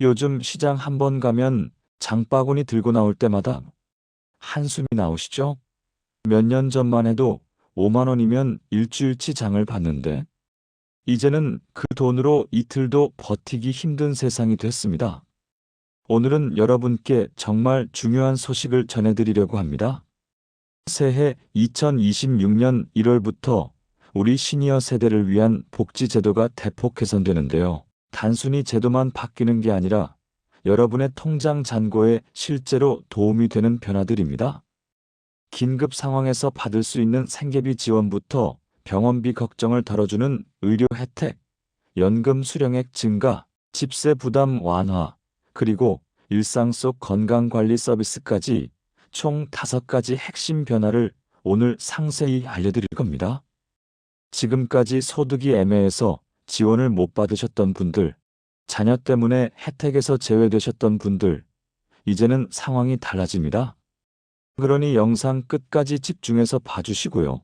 요즘 시장 한번 가면 장바구니 들고 나올 때마다 한숨이 나오시죠? 몇 년 전만 해도 5만 원이면 일주일치 장을 봤는데 이제는 그 돈으로 이틀도 버티기 힘든 세상이 됐습니다. 오늘은 여러분께 정말 중요한 소식을 전해드리려고 합니다. 새해 2026년 1월부터 우리 시니어 세대를 위한 복지 제도가 대폭 개선되는데요. 단순히 제도만 바뀌는 게 아니라 여러분의 통장 잔고에 실제로 도움이 되는 변화들입니다. 긴급 상황에서 받을 수 있는 생계비 지원부터 병원비 걱정을 덜어주는 의료 혜택, 연금 수령액 증가, 집세 부담 완화, 그리고 일상 속 건강관리 서비스까지 총 5가지 핵심 변화를 오늘 상세히 알려드릴 겁니다. 지금까지 소득이 애매해서 지원을 못 받으셨던 분들, 자녀 때문에 혜택에서 제외되셨던 분들, 이제는 상황이 달라집니다. 그러니 영상 끝까지 집중해서 봐주시고요.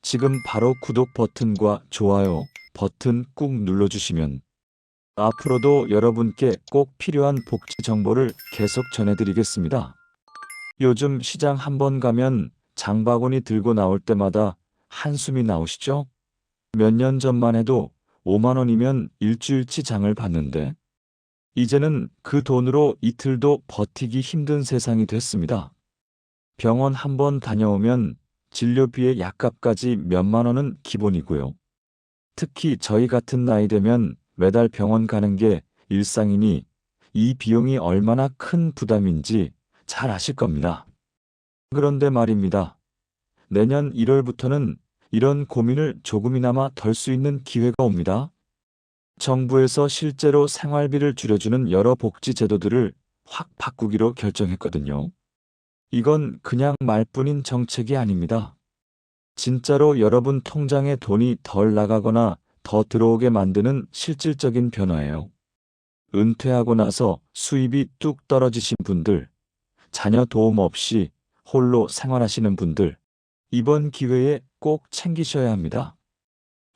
지금 바로 구독 버튼과 좋아요 버튼 꾹 눌러주시면 앞으로도 여러분께 꼭 필요한 복지 정보를 계속 전해드리겠습니다. 요즘 시장 한번 가면 장바구니 들고 나올 때마다 한숨이 나오시죠? 몇 년 전만 해도 5만 원이면 일주일치 장을 봤는데 이제는 그 돈으로 이틀도 버티기 힘든 세상이 됐습니다. 병원 한번 다녀오면 진료비에 약값까지 몇만 원은 기본이고요. 특히 저희 같은 나이 되면 매달 병원 가는 게 일상이니 이 비용이 얼마나 큰 부담인지 잘 아실 겁니다. 그런데 말입니다. 내년 1월부터는 이런 고민을 조금이나마 덜 수 있는 기회가 옵니다. 정부에서 실제로 생활비를 줄여주는 여러 복지 제도들을 확 바꾸기로 결정했거든요. 이건 그냥 말뿐인 정책이 아닙니다. 진짜로 여러분 통장에 돈이 덜 나가거나 더 들어오게 만드는 실질적인 변화예요. 은퇴하고 나서 수입이 뚝 떨어지신 분들, 자녀 도움 없이 홀로 생활하시는 분들, 이번 기회에 꼭 챙기셔야 합니다.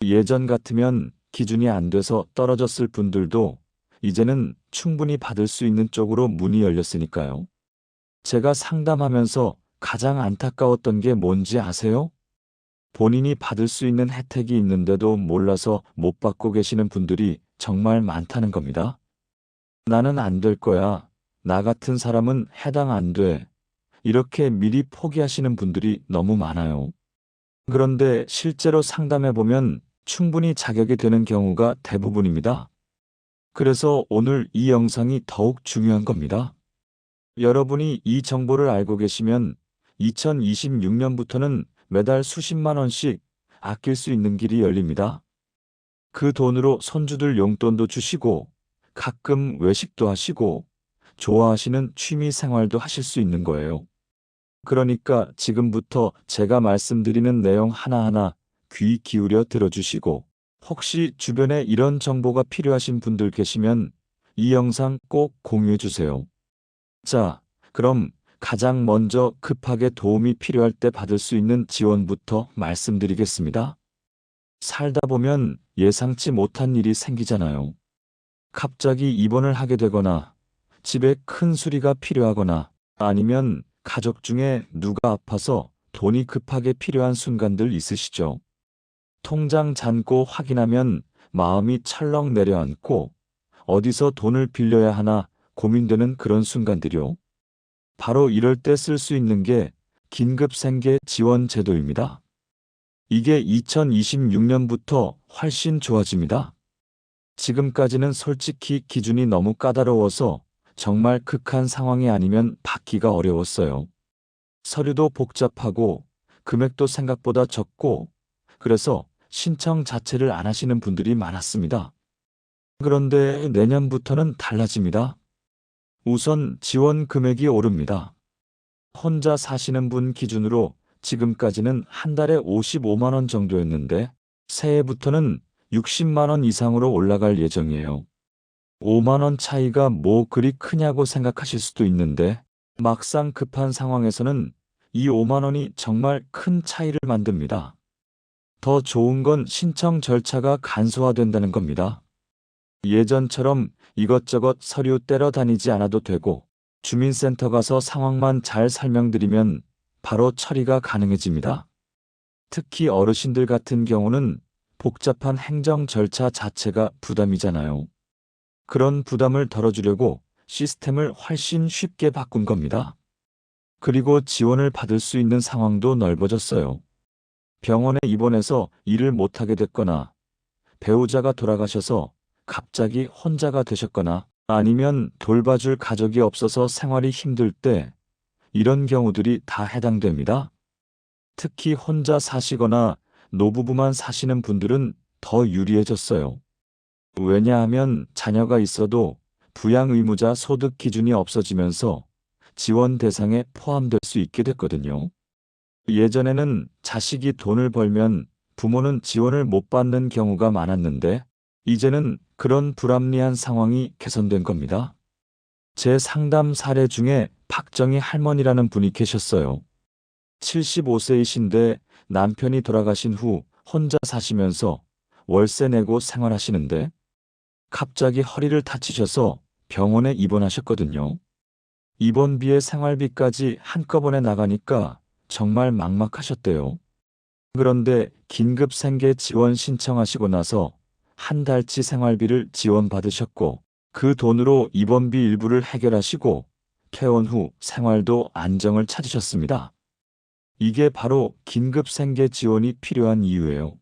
예전 같으면 기준이 안 돼서 떨어졌을 분들도 이제는 충분히 받을 수 있는 쪽으로 문이 열렸으니까요. 제가 상담하면서 가장 안타까웠던 게 뭔지 아세요? 본인이 받을 수 있는 혜택이 있는데도 몰라서 못 받고 계시는 분들이 정말 많다는 겁니다. 나는 안 될 거야. 나 같은 사람은 해당 안 돼. 이렇게 미리 포기하시는 분들이 너무 많아요. 그런데 실제로 상담해보면 충분히 자격이 되는 경우가 대부분입니다. 그래서 오늘 이 영상이 더욱 중요한 겁니다. 여러분이 이 정보를 알고 계시면 2026년부터는 매달 수십만 원씩 아낄 수 있는 길이 열립니다. 그 돈으로 손주들 용돈도 주시고 가끔 외식도 하시고 좋아하시는 취미 생활도 하실 수 있는 거예요. 그러니까 지금부터 제가 말씀드리는 내용 하나하나 귀 기울여 들어주시고 혹시 주변에 이런 정보가 필요하신 분들 계시면 이 영상 꼭 공유해 주세요. 자, 그럼 가장 먼저 급하게 도움이 필요할 때 받을 수 있는 지원부터 말씀드리겠습니다. 살다 보면 예상치 못한 일이 생기잖아요. 갑자기 입원을 하게 되거나 집에 큰 수리가 필요하거나 아니면 가족 중에 누가 아파서 돈이 급하게 필요한 순간들 있으시죠? 통장 잔고 확인하면 마음이 철렁 내려앉고 어디서 돈을 빌려야 하나 고민되는 그런 순간들이요. 바로 이럴 때 쓸 수 있는 게 긴급생계 지원 제도입니다. 이게 2026년부터 훨씬 좋아집니다. 지금까지는 솔직히 기준이 너무 까다로워서 정말 극한 상황이 아니면 받기가 어려웠어요. 서류도 복잡하고 금액도 생각보다 적고 그래서 신청 자체를 안 하시는 분들이 많았습니다. 그런데 내년부터는 달라집니다. 우선 지원 금액이 오릅니다. 혼자 사시는 분 기준으로 지금까지는 한 달에 55만 원 정도였는데 새해부터는 60만 원 이상으로 올라갈 예정이에요. 5만 원 차이가 뭐 그리 크냐고 생각하실 수도 있는데 막상 급한 상황에서는 이 5만 원이 정말 큰 차이를 만듭니다. 더 좋은 건 신청 절차가 간소화된다는 겁니다. 예전처럼 이것저것 서류 떼러 다니지 않아도 되고 주민센터 가서 상황만 잘 설명드리면 바로 처리가 가능해집니다. 특히 어르신들 같은 경우는 복잡한 행정 절차 자체가 부담이잖아요. 그런 부담을 덜어주려고 시스템을 훨씬 쉽게 바꾼 겁니다. 그리고 지원을 받을 수 있는 상황도 넓어졌어요. 병원에 입원해서 일을 못하게 됐거나 배우자가 돌아가셔서 갑자기 혼자가 되셨거나 아니면 돌봐줄 가족이 없어서 생활이 힘들 때 이런 경우들이 다 해당됩니다. 특히 혼자 사시거나 노부부만 사시는 분들은 더 유리해졌어요. 왜냐하면 자녀가 있어도 부양 의무자 소득 기준이 없어지면서 지원 대상에 포함될 수 있게 됐거든요. 예전에는 자식이 돈을 벌면 부모는 지원을 못 받는 경우가 많았는데 이제는 그런 불합리한 상황이 개선된 겁니다. 제 상담 사례 중에 박정희 할머니라는 분이 계셨어요. 75세이신데 남편이 돌아가신 후 혼자 사시면서 월세 내고 생활하시는데 갑자기 허리를 다치셔서 병원에 입원하셨거든요. 입원비에 생활비까지 한꺼번에 나가니까 정말 막막하셨대요. 그런데 긴급 생계 지원 신청하시고 나서 한 달치 생활비를 지원받으셨고 그 돈으로 입원비 일부를 해결하시고 퇴원 후 생활도 안정을 찾으셨습니다. 이게 바로 긴급 생계 지원이 필요한 이유예요.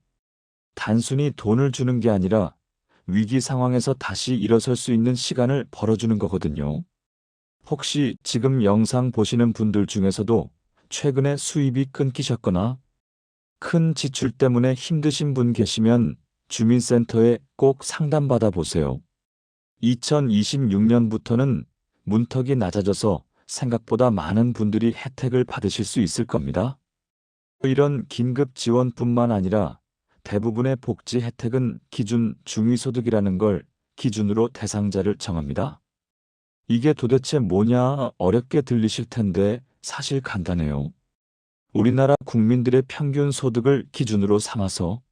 단순히 돈을 주는 게 아니라 위기 상황에서 다시 일어설 수 있는 시간을 벌어주는 거거든요. 혹시 지금 영상 보시는 분들 중에서도 최근에 수입이 끊기셨거나 큰 지출 때문에 힘드신 분 계시면 주민센터에 꼭 상담받아 보세요. 2026년부터는 문턱이 낮아져서 생각보다 많은 분들이 혜택을 받으실 수 있을 겁니다. 이런 긴급 지원뿐만 아니라 대부분의 복지 혜택은 기준 중위소득이라는 걸 기준으로 대상자를 정합니다. 이게 도대체 뭐냐 어렵게 들리실 텐데 사실 간단해요. 우리나라 국민들의 평균 소득을 기준으로 삼아서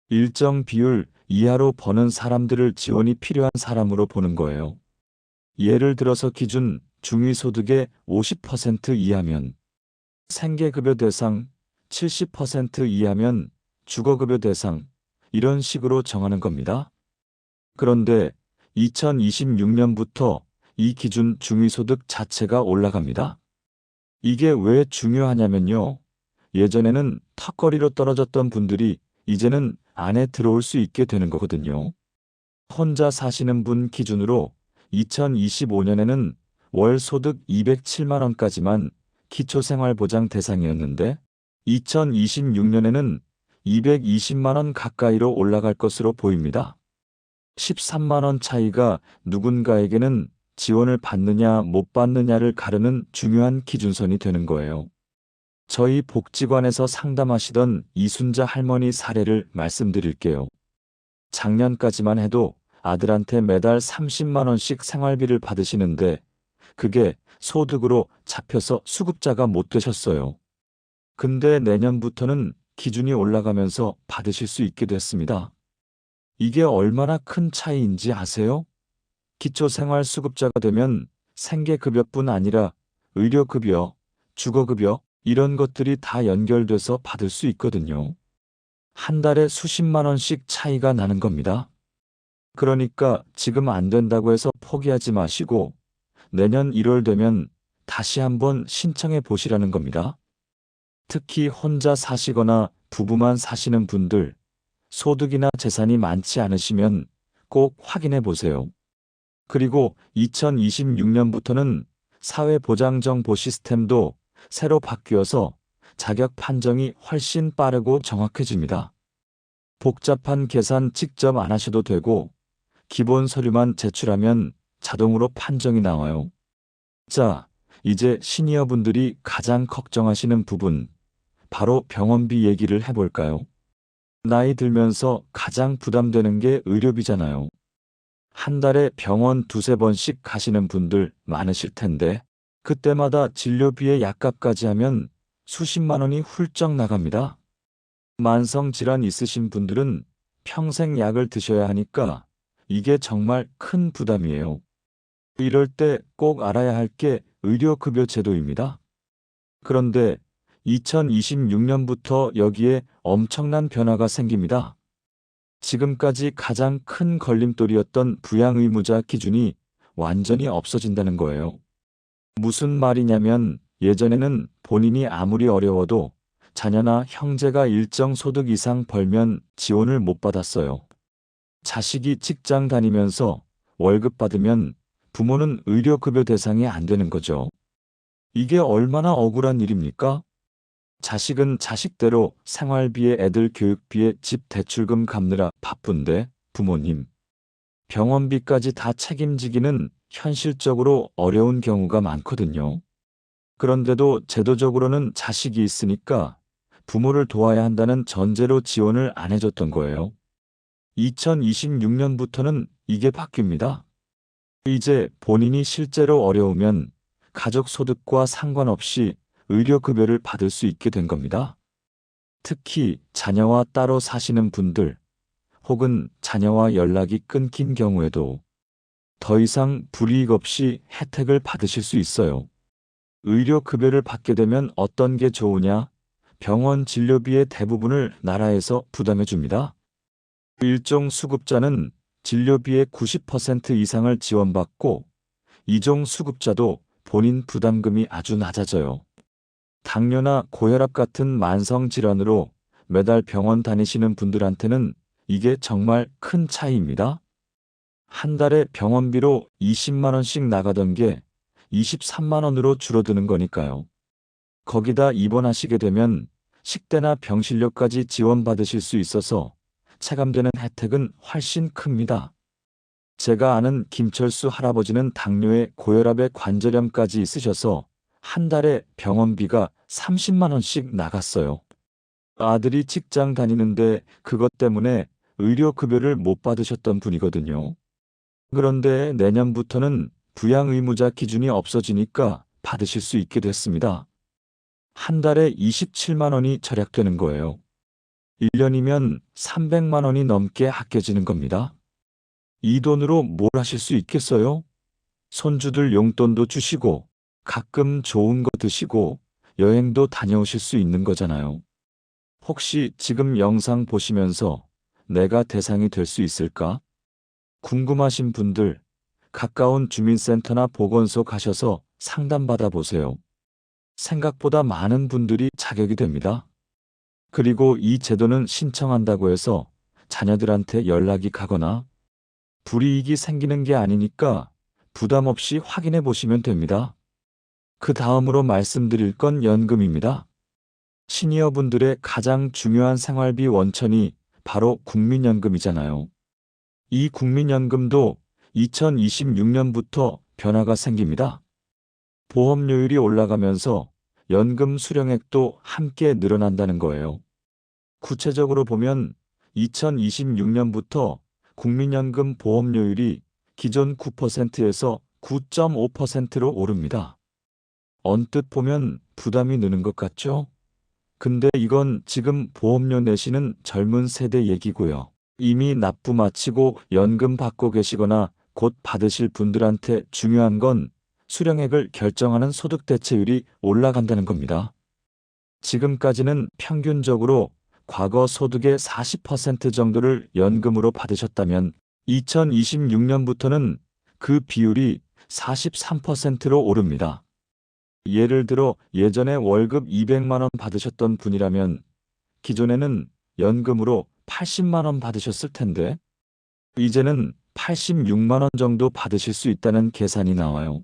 일정 비율 이하로 버는 사람들을 지원이 필요한 사람으로 보는 거예요. 예를 들어서 기준 중위소득의 50% 이하면 생계급여 대상, 70% 이하면 주거급여 대상, 이런 식으로 정하는 겁니다. 그런데 2026년부터 이 기준 중위소득 자체가 올라갑니다. 이게 왜 중요하냐면요. 예전에는 턱걸이로 떨어졌던 분들이 이제는 안에 들어올 수 있게 되는 거거든요. 혼자 사시는 분 기준으로 2025년에는 월 소득 207만 원까지만 기초생활보장 대상이었는데 2026년에는 220만 원 가까이로 올라갈 것으로 보입니다. 13만 원 차이가 누군가에게는 지원을 받느냐 못 받느냐를 가르는 중요한 기준선이 되는 거예요. 저희 복지관에서 상담하시던 이순자 할머니 사례를 말씀드릴게요. 작년까지만 해도 아들한테 매달 30만 원씩 생활비를 받으시는데 그게 소득으로 잡혀서 수급자가 못 되셨어요. 근데 내년부터는 기준이 올라가면서 받으실 수 있게 됐습니다. 이게 얼마나 큰 차이인지 아세요? 기초생활수급자가 되면 생계급여뿐 아니라 의료급여, 주거급여 이런 것들이 다 연결돼서 받을 수 있거든요. 한 달에 수십만 원씩 차이가 나는 겁니다. 그러니까 지금 안 된다고 해서 포기하지 마시고 내년 1월 되면 다시 한번 신청해 보시라는 겁니다. 특히 혼자 사시거나 부부만 사시는 분들, 소득이나 재산이 많지 않으시면 꼭 확인해 보세요. 그리고 2026년부터는 사회보장정보 시스템도 새로 바뀌어서 자격 판정이 훨씬 빠르고 정확해집니다. 복잡한 계산 직접 안 하셔도 되고 기본 서류만 제출하면 자동으로 판정이 나와요. 자, 이제 시니어분들이 가장 걱정하시는 부분, 바로 병원비 얘기를 해볼까요? 나이 들면서 가장 부담되는 게 의료비잖아요. 한 달에 병원 두세 번씩 가시는 분들 많으실 텐데 그때마다 진료비에 약값까지 하면 수십만 원이 훌쩍 나갑니다. 만성질환 있으신 분들은 평생 약을 드셔야 하니까 이게 정말 큰 부담이에요. 이럴 때 꼭 알아야 할 게 의료급여 제도입니다. 그런데 2026년부터 여기에 엄청난 변화가 생깁니다. 지금까지 가장 큰 걸림돌이었던 부양의무자 기준이 완전히 없어진다는 거예요. 무슨 말이냐면 예전에는 본인이 아무리 어려워도 자녀나 형제가 일정 소득 이상 벌면 지원을 못 받았어요. 자식이 직장 다니면서 월급 받으면 부모는 의료급여 대상이 안 되는 거죠. 이게 얼마나 억울한 일입니까? 자식은 자식대로 생활비에 애들 교육비에 집 대출금 갚느라 바쁜데 부모님, 병원비까지 다 책임지기는 현실적으로 어려운 경우가 많거든요. 그런데도 제도적으로는 자식이 있으니까 부모를 도와야 한다는 전제로 지원을 안 해줬던 거예요. 2026년부터는 이게 바뀝니다. 이제 본인이 실제로 어려우면 가족 소득과 상관없이 의료급여를 받을 수 있게 된 겁니다. 특히 자녀와 따로 사시는 분들 혹은 자녀와 연락이 끊긴 경우에도 더 이상 불이익 없이 혜택을 받으실 수 있어요. 의료급여를 받게 되면 어떤 게 좋으냐? 병원 진료비의 대부분을 나라에서 부담해 줍니다. 일종 수급자는 진료비의 90% 이상을 지원받고 이종 수급자도 본인 부담금이 아주 낮아져요. 당뇨나 고혈압 같은 만성질환으로 매달 병원 다니시는 분들한테는 이게 정말 큰 차이입니다. 한 달에 병원비로 20만 원씩 나가던 게 23만 원으로 줄어드는 거니까요. 거기다 입원하시게 되면 식대나 병실료까지 지원받으실 수 있어서 체감되는 혜택은 훨씬 큽니다. 제가 아는 김철수 할아버지는 당뇨에 고혈압에 관절염까지 있으셔서 한 달에 병원비가 30만 원씩 나갔어요. 아들이 직장 다니는데 그것 때문에 의료급여를 못 받으셨던 분이거든요. 그런데 내년부터는 부양의무자 기준이 없어지니까 받으실 수 있게 됐습니다. 한 달에 27만 원이 절약되는 거예요. 1년이면 300만 원이 넘게 아껴지는 겁니다. 이 돈으로 뭘 하실 수 있겠어요? 손주들 용돈도 주시고 가끔 좋은 거 드시고 여행도 다녀오실 수 있는 거잖아요. 혹시 지금 영상 보시면서 내가 대상이 될 수 있을까? 궁금하신 분들 가까운 주민센터나 보건소 가셔서 상담받아 보세요. 생각보다 많은 분들이 자격이 됩니다. 그리고 이 제도는 신청한다고 해서 자녀들한테 연락이 가거나 불이익이 생기는 게 아니니까 부담 없이 확인해 보시면 됩니다. 그 다음으로 말씀드릴 건 연금입니다. 시니어분들의 가장 중요한 생활비 원천이 바로 국민연금이잖아요. 이 국민연금도 2026년부터 변화가 생깁니다. 보험료율이 올라가면서 연금 수령액도 함께 늘어난다는 거예요. 구체적으로 보면 2026년부터 국민연금 보험료율이 기존 9%에서 9.5%로 오릅니다. 언뜻 보면 부담이 느는 것 같죠? 근데 이건 지금 보험료 내시는 젊은 세대 얘기고요. 이미 납부 마치고 연금 받고 계시거나 곧 받으실 분들한테 중요한 건 수령액을 결정하는 소득 대체율이 올라간다는 겁니다. 지금까지는 평균적으로 과거 소득의 40% 정도를 연금으로 받으셨다면 2026년부터는 그 비율이 43%로 오릅니다. 예를 들어 예전에 월급 200만 원 받으셨던 분이라면 기존에는 연금으로 80만 원 받으셨을 텐데 이제는 86만 원 정도 받으실 수 있다는 계산이 나와요.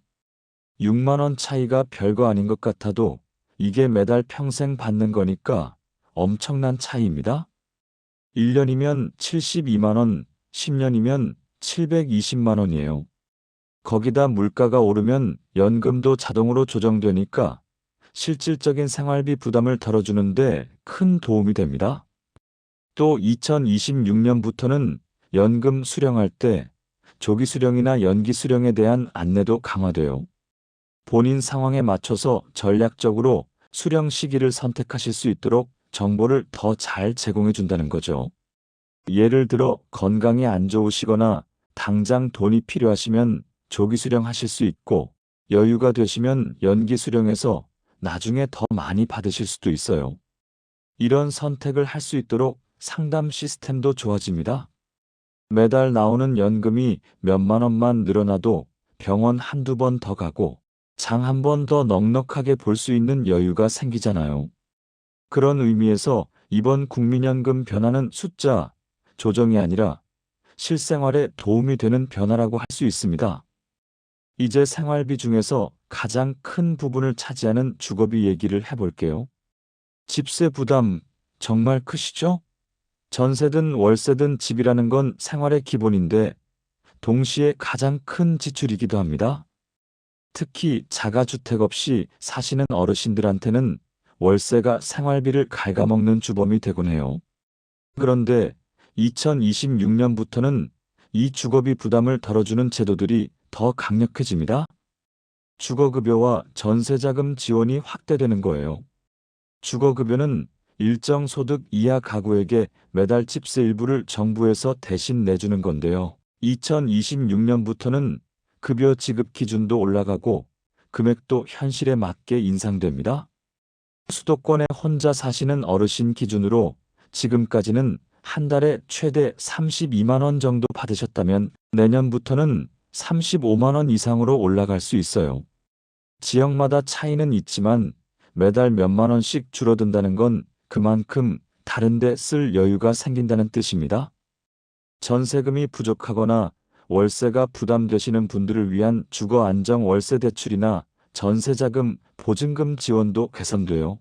6만 원 차이가 별거 아닌 것 같아도 이게 매달 평생 받는 거니까 엄청난 차이입니다. 1년이면 72만 원, 10년이면 720만 원이에요. 거기다 물가가 오르면 연금도 자동으로 조정되니까 실질적인 생활비 부담을 덜어주는데 큰 도움이 됩니다. 또 2026년부터는 연금 수령할 때 조기 수령이나 연기 수령에 대한 안내도 강화돼요. 본인 상황에 맞춰서 전략적으로 수령 시기를 선택하실 수 있도록 정보를 더 잘 제공해 준다는 거죠. 예를 들어 건강이 안 좋으시거나 당장 돈이 필요하시면 조기 수령하실 수 있고, 여유가 되시면 연기 수령해서 나중에 더 많이 받으실 수도 있어요. 이런 선택을 할 수 있도록 상담 시스템도 좋아집니다. 매달 나오는 연금이 몇만 원만 늘어나도 병원 한두 번 더 가고 장 한 번 더 넉넉하게 볼 수 있는 여유가 생기잖아요. 그런 의미에서 이번 국민연금 변화는 숫자 조정이 아니라 실생활에 도움이 되는 변화라고 할 수 있습니다. 이제 생활비 중에서 가장 큰 부분을 차지하는 주거비 얘기를 해볼게요. 집세 부담 정말 크시죠? 전세든 월세든 집이라는 건 생활의 기본인데 동시에 가장 큰 지출이기도 합니다. 특히 자가주택 없이 사시는 어르신들한테는 월세가 생활비를 갉아먹는 주범이 되곤 해요. 그런데 2026년부터는 이 주거비 부담을 덜어주는 제도들이 더 강력해집니다. 주거급여와 전세자금 지원이 확대되는 거예요. 주거급여는 일정 소득 이하 가구에게 매달 집세 일부를 정부에서 대신 내주는 건데요. 2026년부터는 급여 지급 기준도 올라가고 금액도 현실에 맞게 인상됩니다. 수도권에 혼자 사시는 어르신 기준으로 지금까지는 한 달에 최대 32만 원 정도 받으셨다면 내년부터는 35만 원 이상으로 올라갈 수 있어요. 지역마다 차이는 있지만 매달 몇만 원씩 줄어든다는 건 그만큼 다른데 쓸 여유가 생긴다는 뜻입니다. 전세금이 부족하거나 월세가 부담되시는 분들을 위한 주거 안정 월세 대출이나 전세자금 보증금 지원도 개선돼요.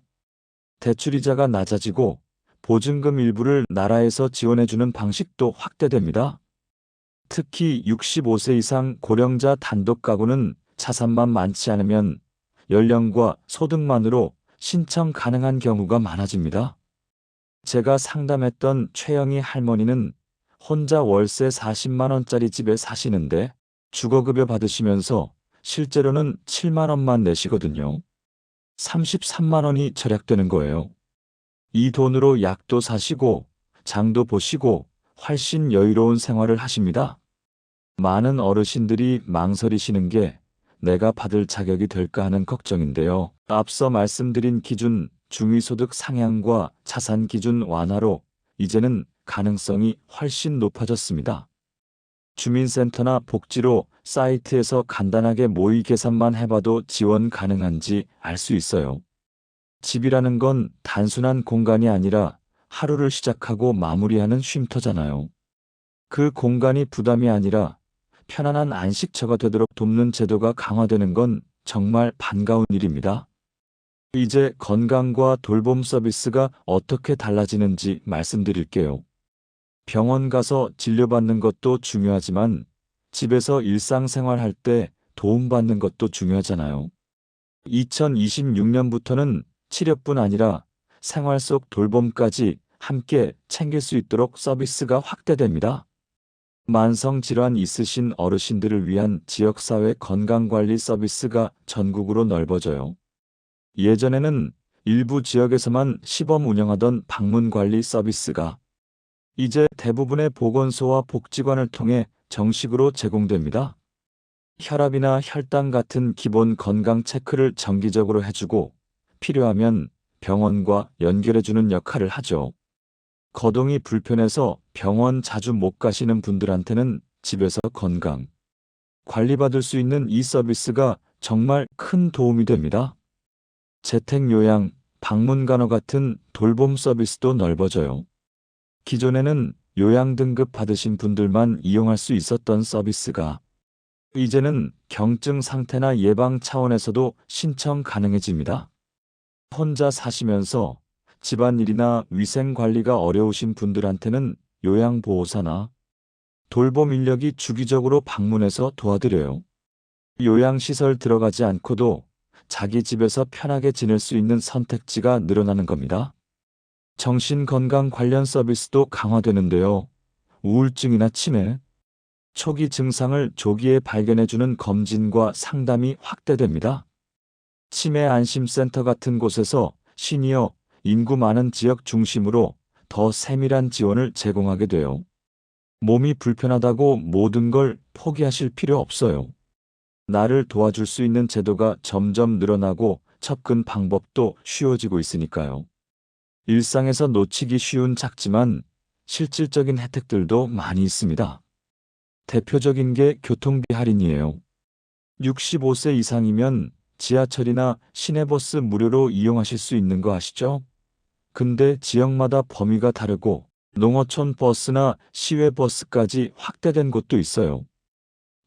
대출이자가 낮아지고 보증금 일부를 나라에서 지원해주는 방식도 확대됩니다. 특히 65세 이상 고령자 단독 가구는 자산만 많지 않으면 연령과 소득만으로 신청 가능한 경우가 많아집니다. 제가 상담했던 최영희 할머니는 혼자 월세 40만 원짜리 집에 사시는데 주거급여 받으시면서 실제로는 7만 원만 내시거든요. 33만 원이 절약되는 거예요. 이 돈으로 약도 사시고 장도 보시고 훨씬 여유로운 생활을 하십니다. 많은 어르신들이 망설이시는 게 내가 받을 자격이 될까 하는 걱정인데요. 앞서 말씀드린 기준 중위소득 상향과 자산 기준 완화로 이제는 가능성이 훨씬 높아졌습니다. 주민센터나 복지로 사이트에서 간단하게 모의 계산만 해봐도 지원 가능한지 알 수 있어요. 집이라는 건 단순한 공간이 아니라 하루를 시작하고 마무리하는 쉼터잖아요. 그 공간이 부담이 아니라 편안한 안식처가 되도록 돕는 제도가 강화되는 건 정말 반가운 일입니다. 이제 건강과 돌봄 서비스가 어떻게 달라지는지 말씀드릴게요. 병원 가서 진료받는 것도 중요하지만 집에서 일상생활할 때 도움받는 것도 중요하잖아요. 2026년부터는 치료뿐 아니라 생활 속 돌봄까지 함께 챙길 수 있도록 서비스가 확대됩니다. 만성질환 있으신 어르신들을 위한 지역사회 건강관리 서비스가 전국으로 넓어져요. 예전에는 일부 지역에서만 시범 운영하던 방문관리 서비스가 이제 대부분의 보건소와 복지관을 통해 정식으로 제공됩니다. 혈압이나 혈당 같은 기본 건강 체크를 정기적으로 해주고 필요하면 병원과 연결해주는 역할을 하죠. 거동이 불편해서 병원 자주 못 가시는 분들한테는 집에서 건강 관리받을 수 있는 이 서비스가 정말 큰 도움이 됩니다. 재택요양, 방문간호 같은 돌봄 서비스도 넓어져요. 기존에는 요양 등급 받으신 분들만 이용할 수 있었던 서비스가 이제는 경증 상태나 예방 차원에서도 신청 가능해집니다. 혼자 사시면서 집안일이나 위생 관리가 어려우신 분들한테는 요양보호사나 돌봄 인력이 주기적으로 방문해서 도와드려요. 요양시설 들어가지 않고도 자기 집에서 편하게 지낼 수 있는 선택지가 늘어나는 겁니다. 정신건강 관련 서비스도 강화되는데요. 우울증이나 치매, 초기 증상을 조기에 발견해주는 검진과 상담이 확대됩니다. 치매 안심센터 같은 곳에서 시니어, 인구 많은 지역 중심으로 더 세밀한 지원을 제공하게 돼요. 몸이 불편하다고 모든 걸 포기하실 필요 없어요. 나를 도와줄 수 있는 제도가 점점 늘어나고 접근 방법도 쉬워지고 있으니까요. 일상에서 놓치기 쉬운 작지만 실질적인 혜택들도 많이 있습니다. 대표적인 게 교통비 할인이에요. 65세 이상이면 지하철이나 시내버스 무료로 이용하실 수 있는 거 아시죠? 근데 지역마다 범위가 다르고 농어촌 버스나 시외 버스까지 확대된 곳도 있어요.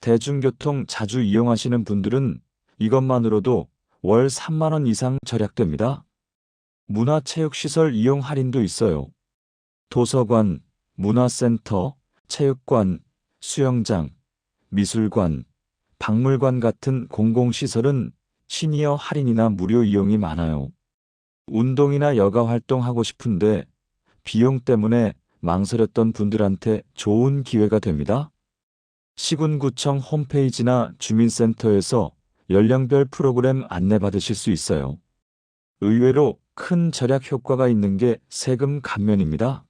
대중교통 자주 이용하시는 분들은 이것만으로도 월 3만 원 이상 절약됩니다. 문화체육시설 이용 할인도 있어요. 도서관, 문화센터, 체육관, 수영장, 미술관, 박물관 같은 공공시설은 시니어 할인이나 무료 이용이 많아요. 운동이나 여가 활동하고 싶은데 비용 때문에 망설였던 분들한테 좋은 기회가 됩니다. 시군구청 홈페이지나 주민센터에서 연령별 프로그램 안내받으실 수 있어요. 의외로 큰 절약 효과가 있는 게 세금 감면입니다.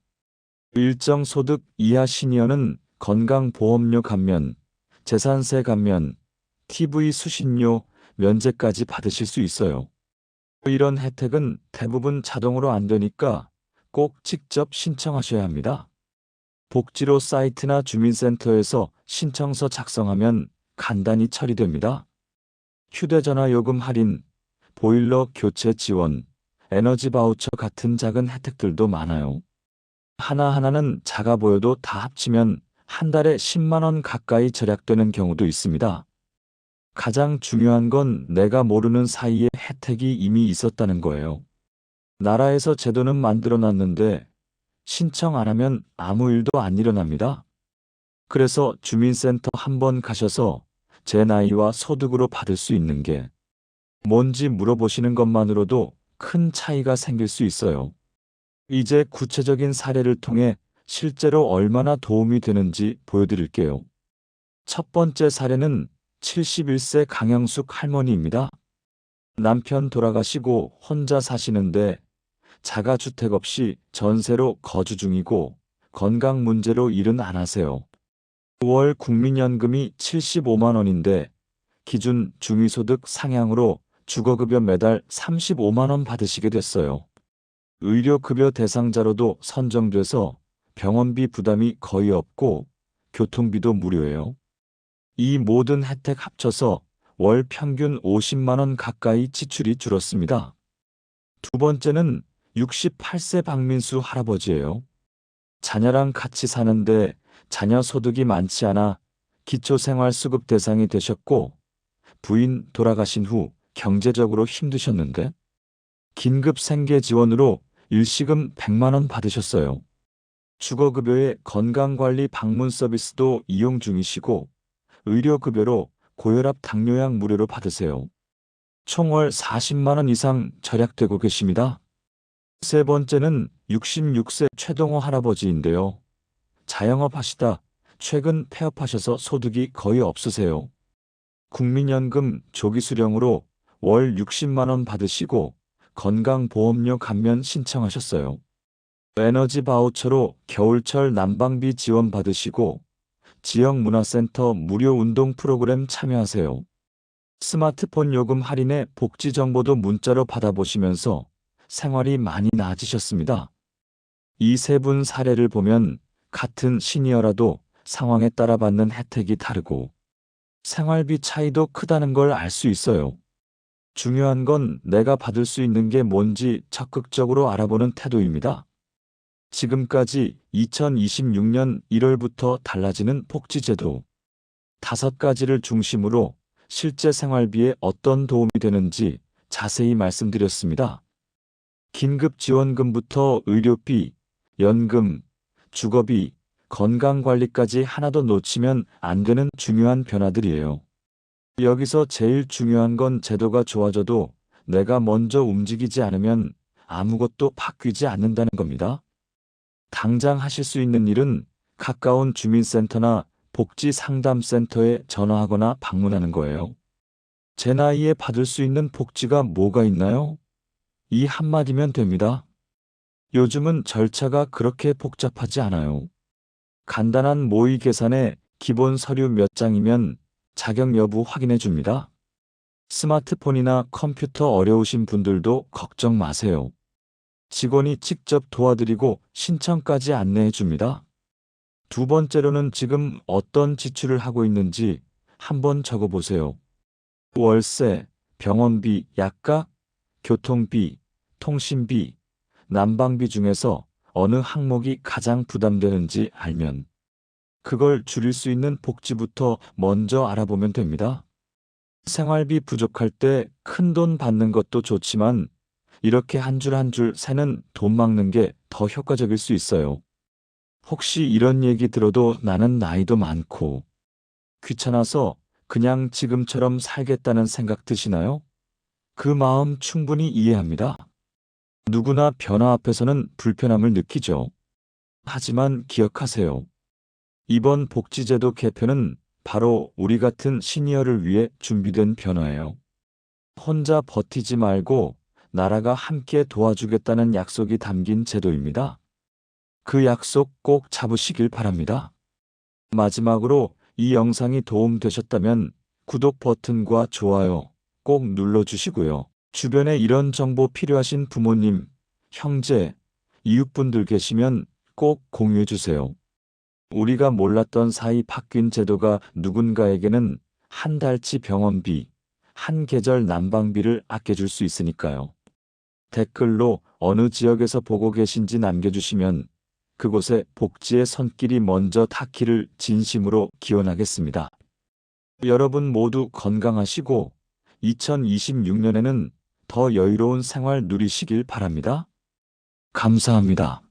일정 소득 이하 시니어는 건강보험료 감면, 재산세 감면, TV 수신료 면제까지 받으실 수 있어요. 이런 혜택은 대부분 자동으로 안 되니까 꼭 직접 신청하셔야 합니다. 복지로 사이트나 주민센터에서 신청서 작성하면 간단히 처리됩니다. 휴대전화 요금 할인, 보일러 교체 지원, 에너지 바우처 같은 작은 혜택들도 많아요. 하나하나는 작아 보여도 다 합치면 한 달에 10만 원 가까이 절약되는 경우도 있습니다. 가장 중요한 건 내가 모르는 사이에 혜택이 이미 있었다는 거예요. 나라에서 제도는 만들어 놨는데 신청 안 하면 아무 일도 안 일어납니다. 그래서 주민센터 한번 가셔서 제 나이와 소득으로 받을 수 있는 게 뭔지 물어보시는 것만으로도 큰 차이가 생길 수 있어요. 이제 구체적인 사례를 통해 실제로 얼마나 도움이 되는지 보여드릴게요. 첫 번째 사례는 71세 강영숙 할머니입니다. 남편 돌아가시고 혼자 사시는데 자가주택 없이 전세로 거주 중이고 건강 문제로 일은 안 하세요. 월 국민연금이 75만 원인데 기준 중위소득 상향으로 주거급여 매달 35만 원 받으시게 됐어요. 의료급여 대상자로도 선정돼서 병원비 부담이 거의 없고 교통비도 무료예요. 이 모든 혜택 합쳐서 월 평균 50만 원 가까이 지출이 줄었습니다. 두 번째는 68세 박민수 할아버지예요. 자녀랑 같이 사는데 자녀 소득이 많지 않아 기초생활수급 대상이 되셨고 부인 돌아가신 후 경제적으로 힘드셨는데 긴급 생계 지원으로 일시금 100만 원 받으셨어요. 주거급여에 건강관리 방문 서비스도 이용 중이시고 의료급여로 고혈압 당뇨약 무료로 받으세요. 총 월 40만 원 이상 절약되고 계십니다. 세 번째는 66세 최동호 할아버지인데요. 자영업 하시다 최근 폐업하셔서 소득이 거의 없으세요. 국민연금 조기수령으로 월 60만 원 받으시고 건강보험료 감면 신청하셨어요. 에너지 바우처로 겨울철 난방비 지원 받으시고 지역문화센터 무료 운동 프로그램 참여하세요. 스마트폰 요금 할인에 복지 정보도 문자로 받아보시면서 생활이 많이 나아지셨습니다. 이 세 분 사례를 보면 같은 시니어라도 상황에 따라 받는 혜택이 다르고 생활비 차이도 크다는 걸 알 수 있어요. 중요한 건 내가 받을 수 있는 게 뭔지 적극적으로 알아보는 태도입니다. 지금까지 2026년 1월부터 달라지는 복지제도 5가지를 중심으로 실제 생활비에 어떤 도움이 되는지 자세히 말씀드렸습니다. 긴급지원금부터 의료비, 연금, 주거비, 건강관리까지 하나도 놓치면 안 되는 중요한 변화들이에요. 여기서 제일 중요한 건 제도가 좋아져도 내가 먼저 움직이지 않으면 아무것도 바뀌지 않는다는 겁니다. 당장 하실 수 있는 일은 가까운 주민센터나 복지상담센터에 전화하거나 방문하는 거예요. 제 나이에 받을 수 있는 복지가 뭐가 있나요? 이 한마디면 됩니다. 요즘은 절차가 그렇게 복잡하지 않아요. 간단한 모의 계산에 기본 서류 몇 장이면 자격 여부 확인해 줍니다. 스마트폰이나 컴퓨터 어려우신 분들도 걱정 마세요. 직원이 직접 도와드리고 신청까지 안내해 줍니다. 두 번째로는 지금 어떤 지출을 하고 있는지 한번 적어보세요. 월세, 병원비, 약가, 교통비, 통신비, 난방비 중에서 어느 항목이 가장 부담되는지 알면 그걸 줄일 수 있는 복지부터 먼저 알아보면 됩니다. 생활비 부족할 때 큰돈 받는 것도 좋지만 이렇게 한 줄 한 줄 세는 돈 막는 게 더 효과적일 수 있어요. 혹시 이런 얘기 들어도 나는 나이도 많고 귀찮아서 그냥 지금처럼 살겠다는 생각 드시나요? 그 마음 충분히 이해합니다. 누구나 변화 앞에서는 불편함을 느끼죠. 하지만 기억하세요. 이번 복지제도 개편은 바로 우리 같은 시니어를 위해 준비된 변화예요. 혼자 버티지 말고 나라가 함께 도와주겠다는 약속이 담긴 제도입니다. 그 약속 꼭 잡으시길 바랍니다. 마지막으로 이 영상이 도움되셨다면 구독 버튼과 좋아요 꼭 눌러주시고요. 주변에 이런 정보 필요하신 부모님, 형제, 이웃분들 계시면 꼭 공유해주세요. 우리가 몰랐던 사이 바뀐 제도가 누군가에게는 한 달치 병원비, 한 계절 난방비를 아껴줄 수 있으니까요. 댓글로 어느 지역에서 보고 계신지 남겨주시면 그곳에 복지의 손길이 먼저 닿기를 진심으로 기원하겠습니다. 여러분 모두 건강하시고 2026년에는 더 여유로운 생활 누리시길 바랍니다. 감사합니다.